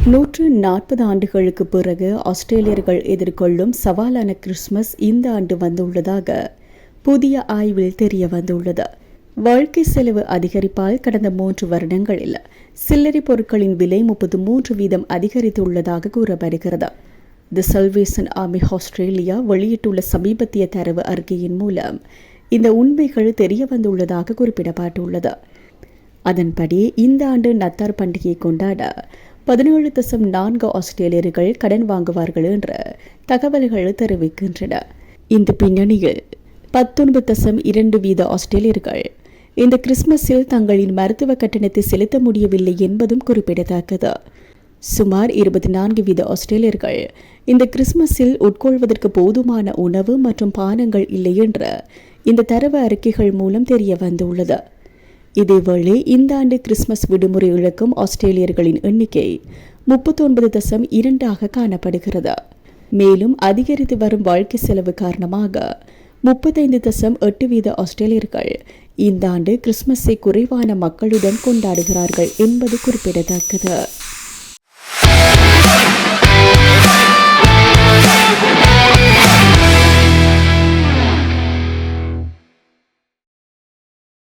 140 ஆண்டுகளுக்கு பிறகு ஆஸ்திரேலியர்கள் எதிர்கொள்ளும் சவாலான கிறிஸ்துமஸ் இந்த ஆண்டு வந்துள்ளதாக புதிய ஆய்வில் தெரிய வந்துள்ளது. வாழ்க்கை செலவு அதிகரிப்பால் கடந்த 3 வருடங்களில் சில்லறை பொருட்களின் விலை 33% அதிகரித்துள்ளதாக கூறப்படுகிறது. தி சல்வேசன் ஆர்மி ஆஸ்திரேலியா வெளியிட்டுள்ள சமீபத்திய தரவு அறிக்கையின் மூலம் இந்த உண்மைகள் தெரிய வந்துள்ளதாக குறிப்பிடப்பட்டுள்ளது. அதன்படி இந்த ஆண்டு நத்தார் பண்டிகையை கொண்டாட 17.4 ஆஸ்திரேலியர்கள் கடன் வாங்குவார்கள் என்ற தகவல்கள் தெரிவிக்கின்றன. இந்த பின்னணியில் 19.2% ஆஸ்திரேலியர்கள் இந்த கிறிஸ்துமஸில் தங்களின் மருத்துவ கட்டணத்தை செலுத்த முடியவில்லை என்பதும் குறிப்பிடத்தக்கது. சுமார் 24% ஆஸ்திரேலியர்கள் இந்த கிறிஸ்துமஸில் உட்கொள்வதற்கு போதுமான உணவு மற்றும் பானங்கள் இல்லை என்ற இந்த தரவு அறிக்கைகள் மூலம் தெரிய வந்துள்ளது. இதேவேளை இந்த ஆண்டு கிறிஸ்துமஸ் விடுமுறை இழக்கும் ஆஸ்திரேலியர்களின் எண்ணிக்கை 39.2 காணப்படுகிறது. மேலும் அதிகரித்து வரும் வாழ்க்கை செலவு காரணமாக 35.8% ஆஸ்திரேலியர்கள் இந்த ஆண்டு கிறிஸ்துமஸை குறைவான மக்களுடன் கொண்டாடுகிறார்கள் என்பது குறிப்பிடத்தக்கது.